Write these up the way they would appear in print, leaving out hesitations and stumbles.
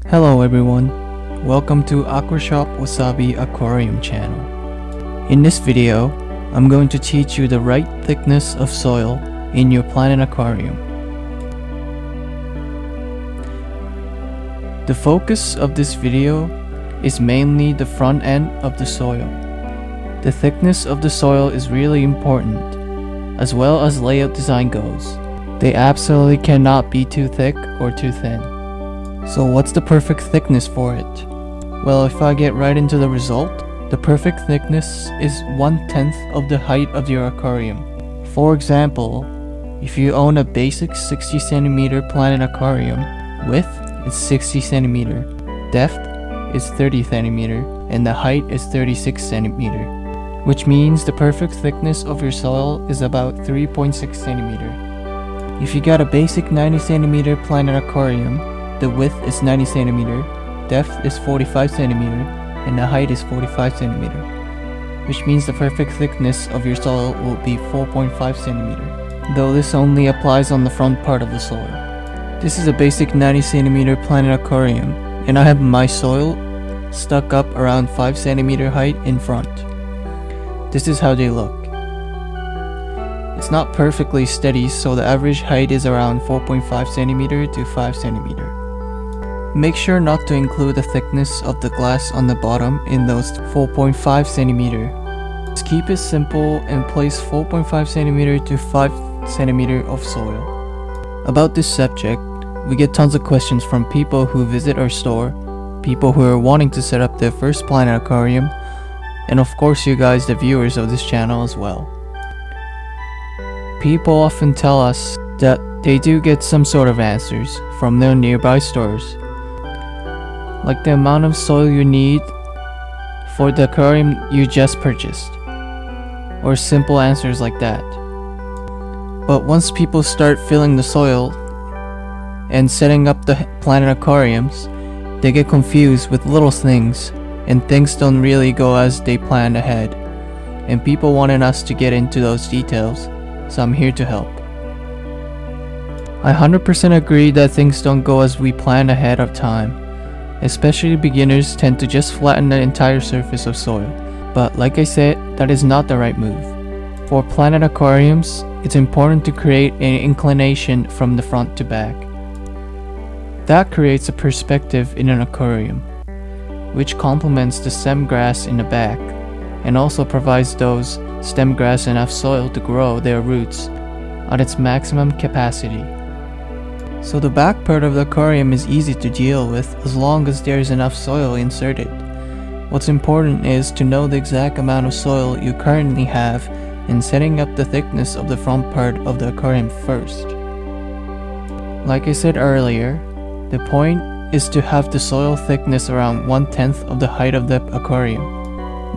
Hello everyone, welcome to Aquashop Wasabi Aquarium channel. In this video, I'm going to teach you the right thickness of soil in your planet aquarium. The focus of this video is mainly the front end of the soil. The thickness of the soil is really important, as well as layout design goes. They absolutely cannot be too thick or too thin. So what's the perfect thickness for it? Well, if I get right into the result, the perfect thickness is 1/10 of the height of your aquarium. For example, if you own a basic 60 cm planet aquarium, width is 60 cm, depth is 30 cm, and the height is 36 cm, which means the perfect thickness of your soil is about 3.6 cm. If you got a basic 90 cm planet aquarium, the width is 90 cm, depth is 45 cm, and the height is 45 cm, which means the perfect thickness of your soil will be 4.5 cm, though this only applies on the front part of the soil. This is a basic 90 cm planet aquarium, and I have my soil stuck up around 5 cm height in front. This is how they look. It's not perfectly steady, so the average height is around 4.5 cm to 5 cm. Make sure not to include the thickness of the glass on the bottom in those 4.5 cm. Just keep it simple and place 4.5 cm to 5 cm of soil. About this subject, we get tons of questions from people who visit our store, people who are wanting to set up their first planet aquarium, and of course you guys, the viewers of this channel as well. People often tell us that they do get some sort of answers from their nearby stores, like the amount of soil you need for the aquarium you just purchased, or simple answers like that. But once people start filling the soil and setting up the planet aquariums, they get confused with little things, and things don't really go as they planned ahead, and people wanted us to get into those details, so I'm here to help. I 100% agree that things don't go as we planned ahead of time. Especially beginners tend to just flatten the entire surface of soil, but like I said, that is not the right move. For planet aquariums, it's important to create an inclination from the front to back. That creates a perspective in an aquarium, which complements the stem grass in the back, and also provides those stem grass enough soil to grow their roots at its maximum capacity. So the back part of the aquarium is easy to deal with as long as there is enough soil inserted. What's important is to know the exact amount of soil you currently have and setting up the thickness of the front part of the aquarium first. Like I said earlier, the point is to have the soil thickness around 1/10 of the height of the aquarium.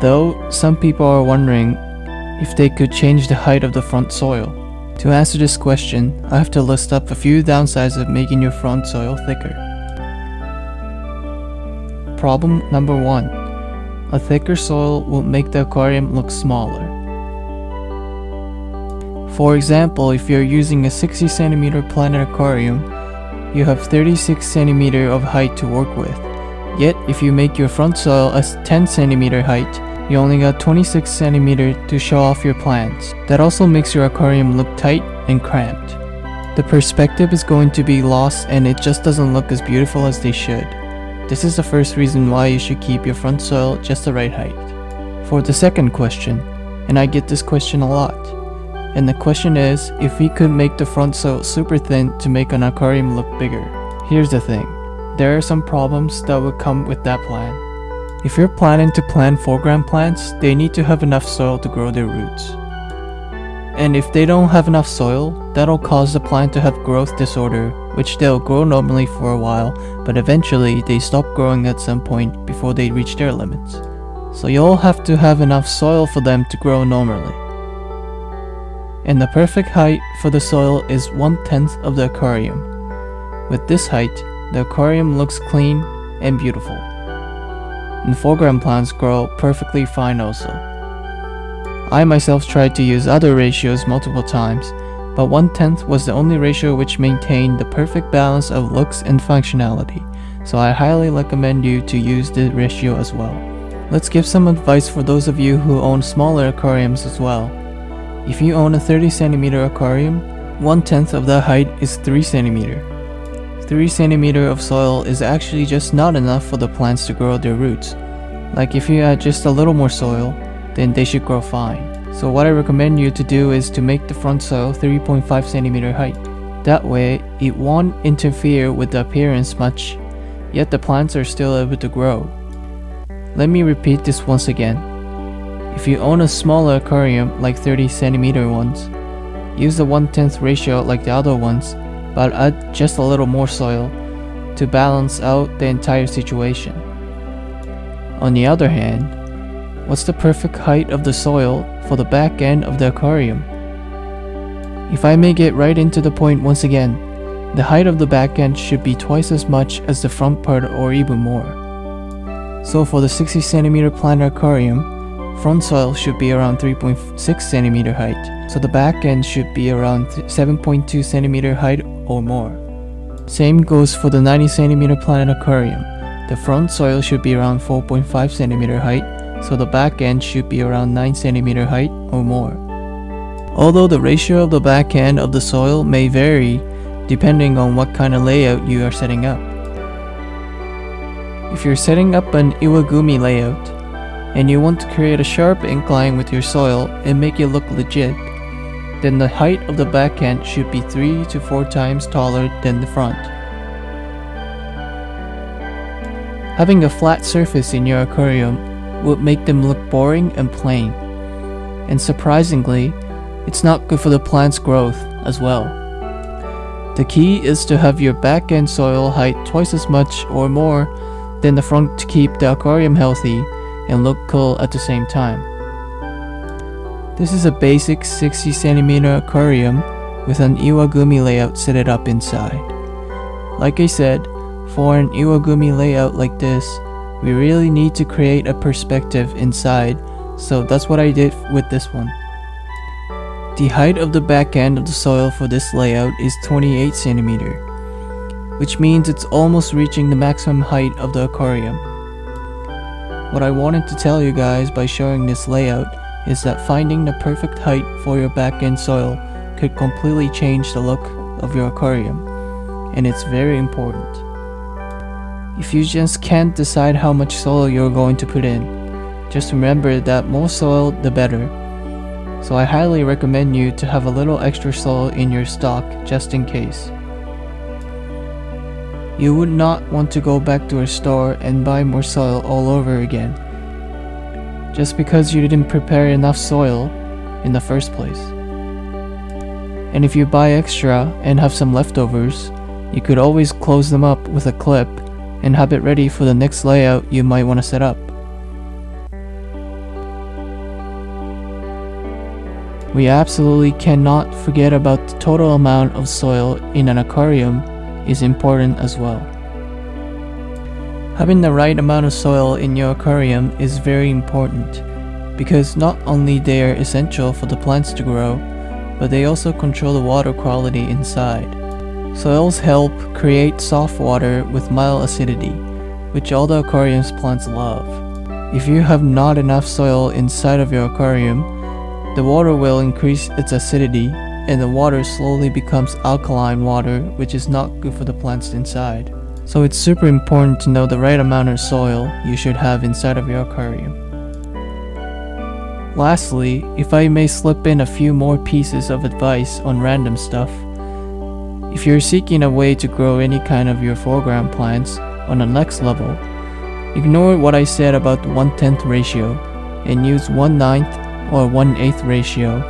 Though some people are wondering if they could change the height of the front soil. To answer this question, I have to list up a few downsides of making your front soil thicker. Problem number 1. A thicker soil will make the aquarium look smaller. For example, if you're using a 60 cm planet aquarium, you have 36 cm of height to work with. Yet, if you make your front soil as 10 cm height, you only got 26 cm to show off your plants. That also makes your aquarium look tight and cramped. The perspective is going to be lost and it just doesn't look as beautiful as they should. This is the first reason why you should keep your front soil just the right height. For the second question, and I get this question a lot, and the question is if we could make the front soil super thin to make an aquarium look bigger. Here's the thing, there are some problems that would come with that plan. If you're planning to plant foreground plants, they need to have enough soil to grow their roots. And if they don't have enough soil, that'll cause the plant to have growth disorder, which they'll grow normally for a while, but eventually they stop growing at some point before they reach their limits. So you'll have to have enough soil for them to grow normally. And the perfect height for the soil is 1/10 of the aquarium. With this height, the aquarium looks clean and beautiful. And foreground plants grow perfectly fine also. I myself tried to use other ratios multiple times, but 1/10 was the only ratio which maintained the perfect balance of looks and functionality, so I highly recommend you to use the ratio as well. Let's give some advice for those of you who own smaller aquariums as well. If you own a 30 cm aquarium, 1/10 of that height is 3 cm. 3 cm of soil is actually just not enough for the plants to grow their roots. Like if you add just a little more soil, then they should grow fine. So what I recommend you to do is to make the front soil 3.5 cm height. That way, it won't interfere with the appearance much, yet the plants are still able to grow. Let me repeat this once again. If you own a smaller aquarium like 30 cm ones, use the 1/10 ratio like the other ones, but add just a little more soil to balance out the entire situation. On the other hand, what's the perfect height of the soil for the back end of the aquarium? If I may get right into the point once again, the height of the back end should be twice as much as the front part or even more. So for the 60 cm planter aquarium, front soil should be around 3.6 cm height, so the back end should be around 7.2 cm height or more. Same goes for the 90 cm planter aquarium. The front soil should be around 4.5 cm height, so the back end should be around 9 cm height or more. Although the ratio of the back end of the soil may vary depending on what kind of layout you are setting up. If you're setting up an Iwagumi layout, and you want to create a sharp incline with your soil and make it look legit, then the height of the back end should be 3 to 4 times taller than the front. Having a flat surface in your aquarium would make them look boring and plain. And surprisingly, it's not good for the plant's growth as well. The key is to have your back end soil height twice as much or more than the front to keep the aquarium healthy and look cool at the same time. This is a basic 60 cm aquarium with an Iwagumi layout set up inside. Like I said, for an Iwagumi layout like this, we really need to create a perspective inside, so that's what I did with this one. The height of the back end of the soil for this layout is 28 cm, which means it's almost reaching the maximum height of the aquarium. What I wanted to tell you guys by showing this layout is that finding the perfect height for your back end soil could completely change the look of your aquarium, and it's very important. If you just can't decide how much soil you're going to put in, just remember that more soil the better. So I highly recommend you to have a little extra soil in your stock just in case. You would not want to go back to a store and buy more soil all over again, just because you didn't prepare enough soil in the first place. And if you buy extra and have some leftovers, you could always close them up with a clip and have it ready for the next layout you might want to set up. We absolutely cannot forget about the total amount of soil in an aquarium is important as well. Having the right amount of soil in your aquarium is very important because not only they are essential for the plants to grow, but they also control the water quality inside. Soils help create soft water with mild acidity, which all the aquarium's plants love. If you have not enough soil inside of your aquarium, the water will increase its acidity and the water slowly becomes alkaline water, which is not good for the plants inside. So it's super important to know the right amount of soil you should have inside of your aquarium. Lastly, if I may slip in a few more pieces of advice on random stuff, if you're seeking a way to grow any kind of your foreground plants on the next level, ignore what I said about the 1/10 ratio and use 1/9 or 1/8 ratio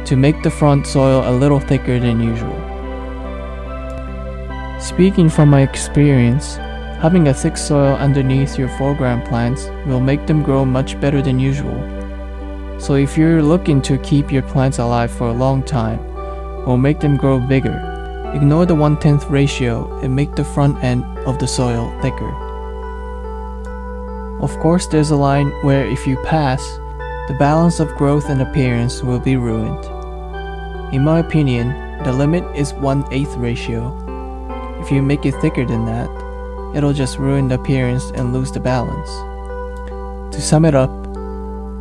to make the front soil a little thicker than usual. Speaking from my experience, having a thick soil underneath your foreground plants will make them grow much better than usual. So if you're looking to keep your plants alive for a long time, or make them grow bigger, ignore the 1/10 ratio and make the front end of the soil thicker. Of course, there's a line where if you pass, the balance of growth and appearance will be ruined. In my opinion, the limit is 1/8 ratio. If you make it thicker than that, it'll just ruin the appearance and lose the balance. To sum it up,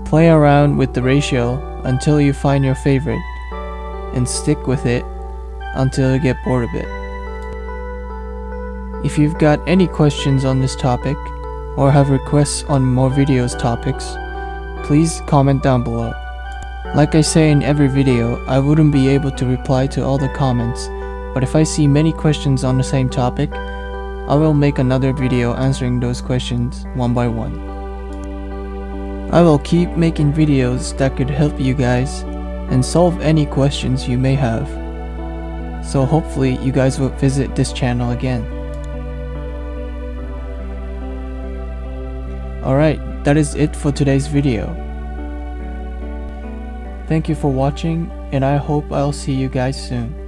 play around with the ratio until you find your favorite, and stick with it until you get bored of it. If you've got any questions on this topic, or have requests on more videos topics, please comment down below. Like I say in every video, I wouldn't be able to reply to all the comments, but if I see many questions on the same topic, I will make another video answering those questions one by one. I will keep making videos that could help you guys and solve any questions you may have. So hopefully you guys will visit this channel again. Alright, that is it for today's video. Thank you for watching, and I hope I'll see you guys soon.